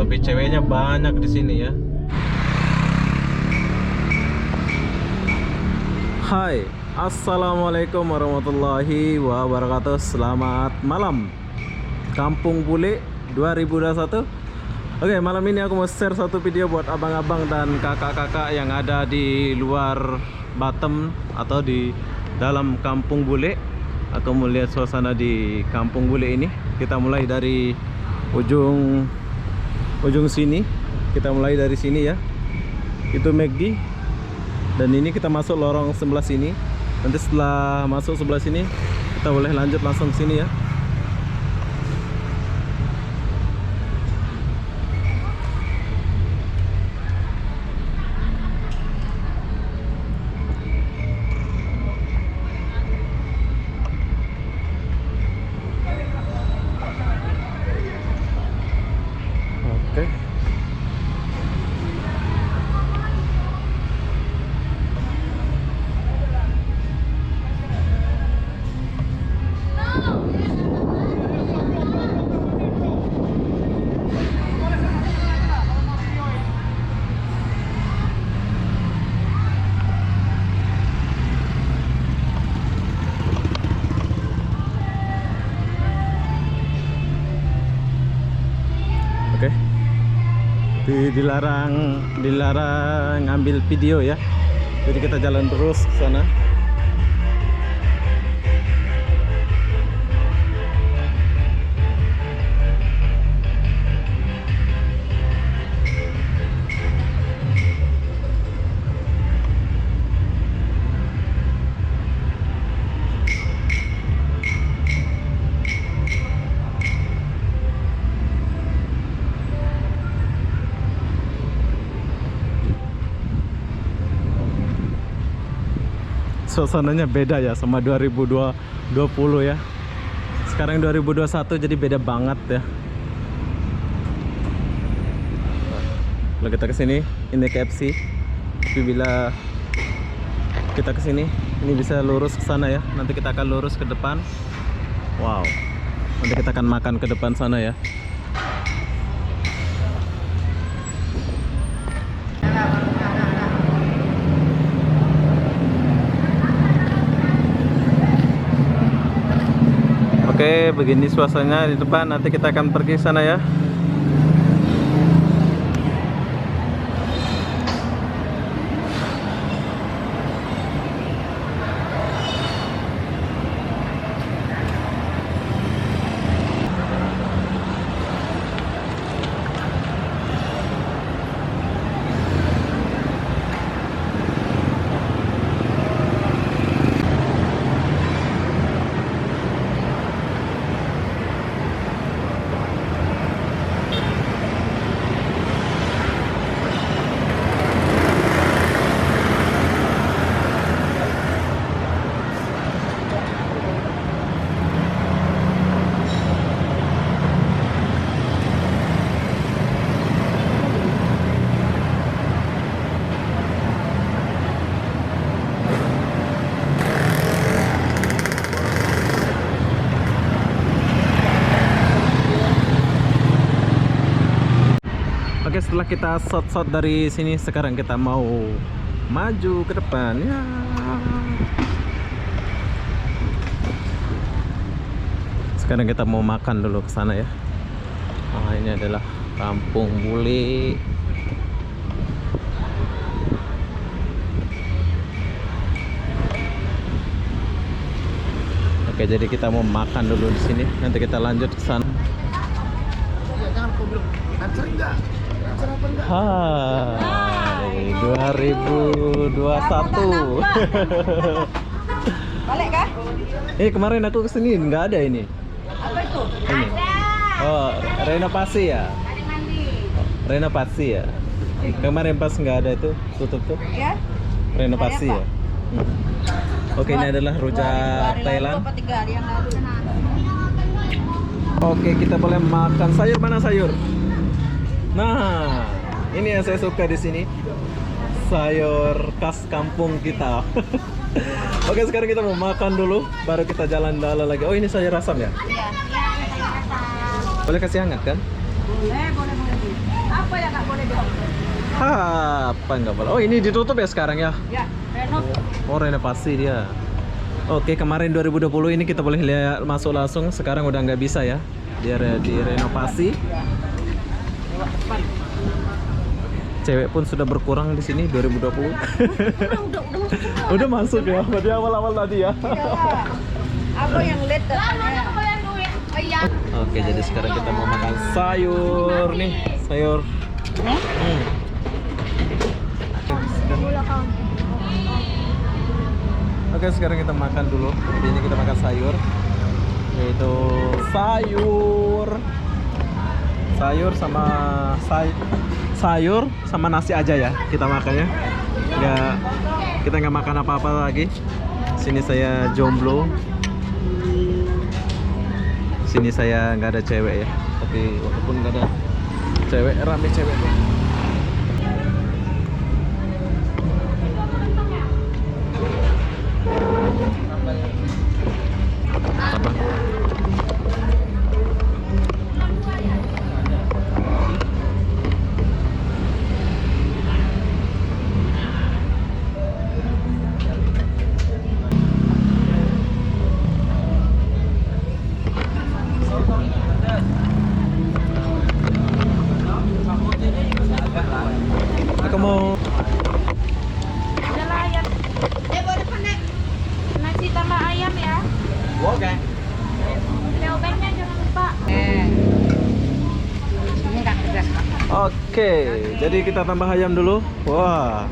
tapi ceweknya banyak di sini ya. Hai, assalamualaikum warahmatullahi wabarakatuh. Selamat malam Kampung Bule 2021. Oke, malam ini aku mau share satu video buat abang-abang dan kakak-kakak yang ada di luar Batam atau di dalam Kampung Bule. Aku mau lihat suasana di Kampung Bule ini. Kita mulai dari ujung sini. Kita mulai dari sini ya. Itu McD. Dan ini kita masuk lorong sebelah sini. Nanti setelah masuk sebelah sini, kita boleh lanjut langsung ke sini ya. Oke. Oke. Dilarang ngambil video ya. Jadi kita jalan terus ke sana. Suasananya beda ya sama 2020 ya. Sekarang 2021 jadi beda banget ya. Kalau kita kesini, ini KFC. Tapi bila kita kesini, ini bisa lurus ke sana ya. Nanti kita akan lurus ke depan. Wow. Nanti kita akan makan ke depan sana ya. Oke, begini suasananya di depan. Nanti kita akan pergi sana ya. Oke, setelah kita shot dari sini, sekarang kita mau maju ke depan ya. Sekarang kita mau makan dulu ke sana ya. Nah, ini adalah Kampung Bule. Oke, jadi kita mau makan dulu di sini. Nanti kita lanjut ke sana. Jangan kau bilang lancar enggak? Lancar apa enggak? Hai, 2021. Balik kah? Kemarin aku kesini nggak ada ini. Apa itu? Ini. Oh, renovasi ya? Renovasi ya? Kemarin pas nggak ada itu, tutup tuh. Ya? Renovasi Hari ya? Oke, ini adalah rujak Thailand. Apa 3 hari yang lalu? Oke, kita boleh makan sayur. Mana sayur? Nah, ini yang saya suka di sini. Sayur khas kampung kita. Oke, sekarang kita mau makan dulu, baru kita jalan-jalan lagi. Oh, ini sayur asam ya? Iya. Boleh kasih hangat kan? Boleh, boleh, boleh. Apa yang nggak boleh dihapus? Apa nggak boleh? Oh ini ditutup ya sekarang ya? Ya, renov. Oh renovasi dia. Oke kemarin 2020 ini kita boleh lihat masuk langsung. Sekarang udah nggak bisa ya. Dia direnovasi. Ya. Lewat depan. Cewek pun sudah berkurang di sini 2020. Udah masuk semua. Udah masuk ya. Berarti awal-awal tadi ya. Ya. Apa yang lihat datanya? Oke jadi sekarang kita mau makan sayur nih. Sayur. Oke sekarang kita makan dulu. Ini kita makan sayur, yaitu sayur sama nasi aja ya kita makannya. Kita nggak makan apa-apa lagi. Sini saya jomblo. Sini saya nggak ada cewek ya. Tapi walaupun nggak ada cewek, rame cewek tuh. Apa? Aku mau Adalah ayam. Boleh pakai nasi tambah ayam ya. Oke. Leobengnya jangan lupa. Ini nggak pedas. Oke, jadi kita tambah ayam dulu. Wah.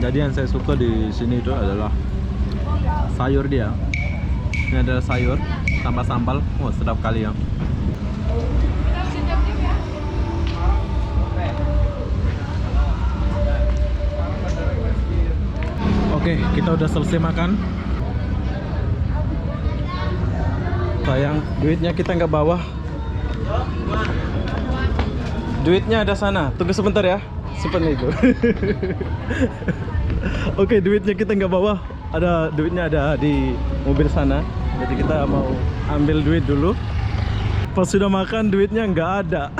Jadi yang saya suka di sini itu adalah sayur dia. Ini ada sayur tambah sambal. Wah, sedap kali ya. Oke, kita udah selesai makan. Sayang, duitnya kita nggak bawa. Duitnya ada sana. Tunggu sebentar ya. Simpan itu. Oke, duitnya kita nggak bawa. Duitnya ada di mobil sana. Jadi kita mau ambil duit dulu. Pas sudah makan duitnya nggak ada.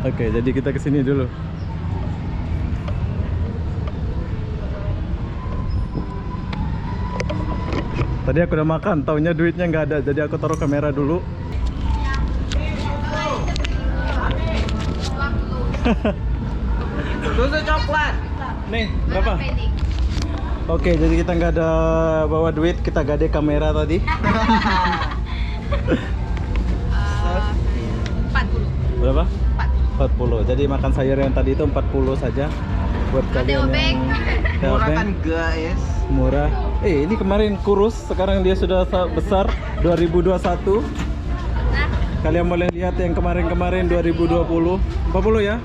Oke, jadi kita kesini dulu. Tadi aku udah makan, taunya duitnya nggak ada. Jadi aku taruh kamera dulu. Susu coklat. Nih, berapa? Oke, jadi kita nggak ada bawa duit, kita gade kamera tadi. 40. Berapa? 40. Jadi makan sayur yang tadi itu 40 saja. Buat kalian yang Murah kan guys. murah. Ini kemarin kurus, sekarang dia sudah besar 2021. Kalian boleh lihat yang kemarin-kemarin 2020. 40 ya?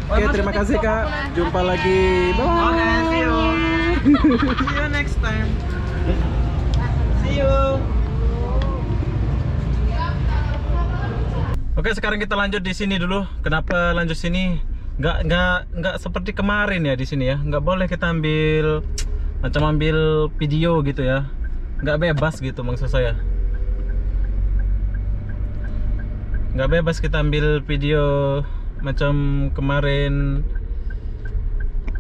Oke, terima kasih Kak. Jumpa lagi. Bye. Oke, see you. See you next time. See you. Oke, sekarang kita lanjut di sini dulu. Kenapa lanjut sini? Nggak seperti kemarin ya di sini ya. Nggak boleh kita ambil video gitu ya. Nggak bebas gitu maksud saya. Nggak bebas kita ambil video macam kemarin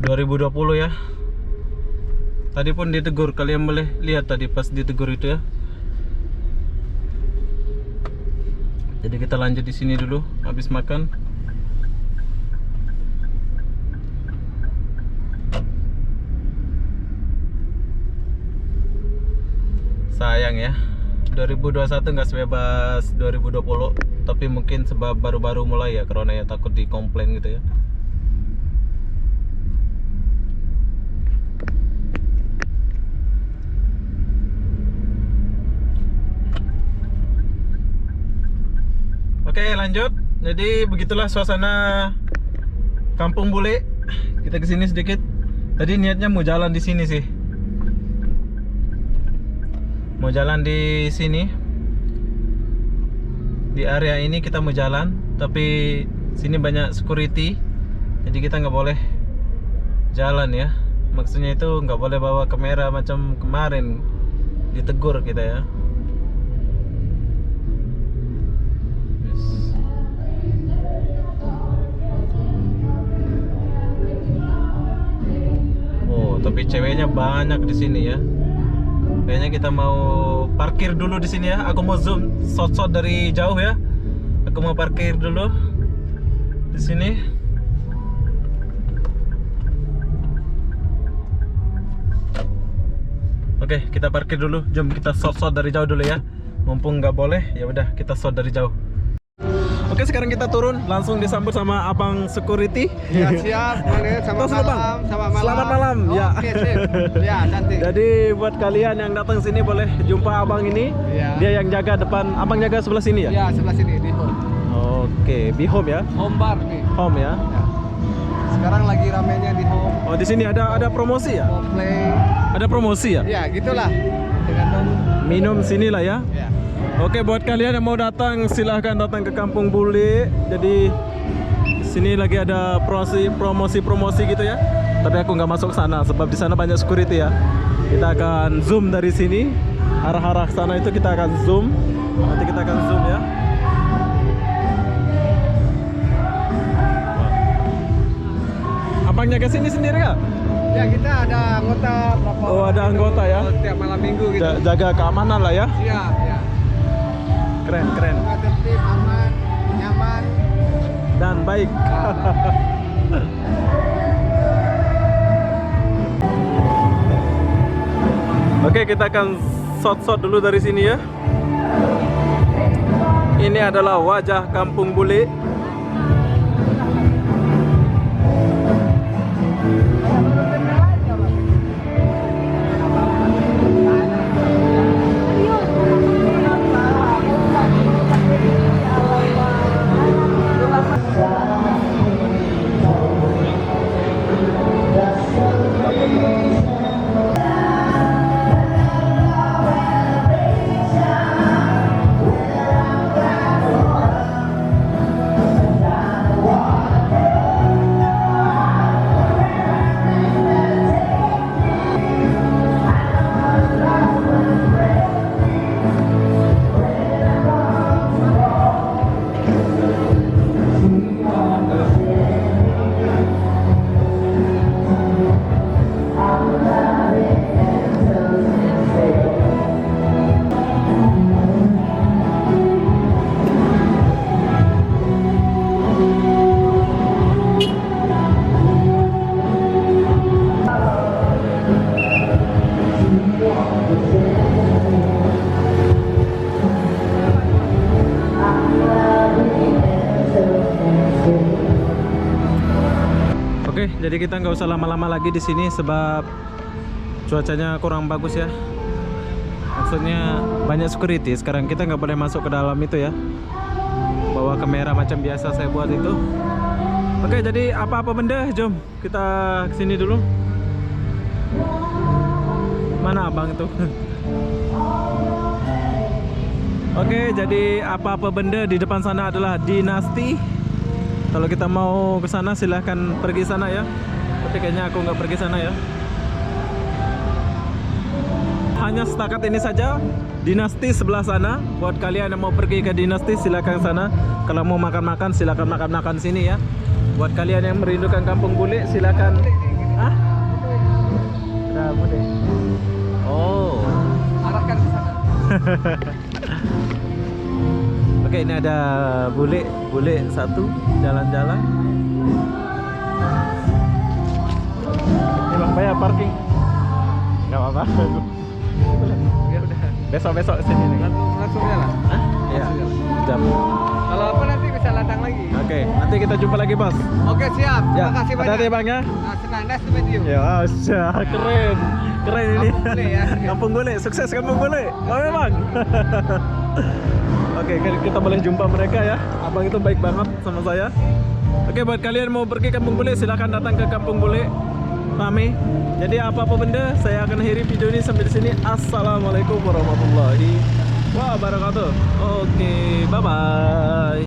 2020 ya. Tadi pun ditegur, kalian boleh lihat tadi pas ditegur itu ya. Jadi kita lanjut di sini dulu habis makan. Sayang ya, 2021 nggak sebebas 2020. Tapi mungkin sebab baru-baru mulai ya, corona ya, takut dikomplain gitu ya. Oke, lanjut. Jadi begitulah suasana Kampung Bule. Kita kesini sedikit. Tadi niatnya mau jalan di sini sih. Mau jalan di sini. Di area ini kita mau jalan, tapi sini banyak security, jadi kita nggak boleh jalan ya. Maksudnya itu nggak boleh bawa kamera macam kemarin, ditegur kita ya. Yes. Oh, tapi ceweknya banyak di sini ya. Kayaknya kita mau parkir dulu di sini ya. Aku mau zoom shot-shot dari jauh ya. Aku mau parkir dulu di sini. Oke, kita parkir dulu. Jom kita shot-shot dari jauh dulu ya. Mumpung nggak boleh, ya udah kita shot dari jauh. Oke, sekarang kita turun, langsung disambut sama abang security. Ya siap, Mane. Tos, Selamat Bang. malam. Selamat malam. Selamat malam, ya. Oke, sip. Ya, cantik. Jadi buat kalian yang datang sini boleh jumpa abang ini. Iya. Dia yang jaga depan, abang jaga sebelah sini ya? Ya, sebelah sini di home. Oke, di home ya? Home bar nih. Home ya? Ya. Sekarang lagi ramenya di home. Oh, di sini ada promosi ya? Mau play. Ada promosi ya? Ya, gitulah. Tergantung. Minum sini lah ya? Ya. Oke, buat kalian yang mau datang silahkan datang ke Kampung Bule. Jadi sini lagi ada promosi gitu ya. Tapi aku nggak masuk sana sebab di sana banyak security ya. Kita akan zoom dari sini, arah-arah sana itu kita akan zoom. Nanti kita akan zoom ya. Abangnya ke sini sendiri nggak? Ya, kita ada anggota berapa? Oh, ada anggota ya. Tiap malam minggu gitu. Jaga keamanan lah ya. Siap, ya. Keren, keren. Semoga tertib, aman, nyaman. Dan baik. Oke, kita akan shot-shot dulu dari sini ya. Ini adalah wajah Kampung Bule. Oke, jadi kita nggak usah lama-lama lagi di sini sebab cuacanya kurang bagus ya. Maksudnya banyak security. Sekarang kita nggak boleh masuk ke dalam itu ya. Bawa kamera macam biasa saya buat itu. Oke, jadi apa-apa benda, jom kita kesini dulu. Mana abang itu? Oke, jadi apa-apa benda di depan sana adalah dinasti. Kalau kita mau ke sana silahkan pergi sana ya. Tapi kayaknya aku nggak pergi sana ya. Hanya setakat ini saja. Dinasti sebelah sana. Buat kalian yang mau pergi ke dinasti silahkan sana. Kalau mau makan-makan silahkan makan-makan sini ya. Buat kalian yang merindukan Kampung Bule silahkan. Hah? Ada bude. Oh. Arahkan ke sana. Oke, ini ada bule satu jalan-jalan. Ini bang bayar parking. Gak apa-apa. Ya udah. Besok sini nih. Langsung jalan. Hah? Iya. Jam. Kalau apa nanti bisa datang lagi. Oke, nanti kita jumpa lagi bos. Oke, siap. Terima kasih banyak. Hati-hati bang ya. Nah, senang. Nice to meet you. Ya, keren. Keren ini. Kampung Bule ya. Kampung Bule, sukses Kampung Bule. Oke bang. Oke, kita boleh jumpa mereka ya. Abang itu baik banget sama saya. Oke, buat kalian mau pergi Kampung Bule silahkan datang ke Kampung Bule. Rame. Jadi apa-apa benda saya akan akhiri video ini sampai di sini. Assalamualaikum warahmatullahi wabarakatuh. Oke, bye bye.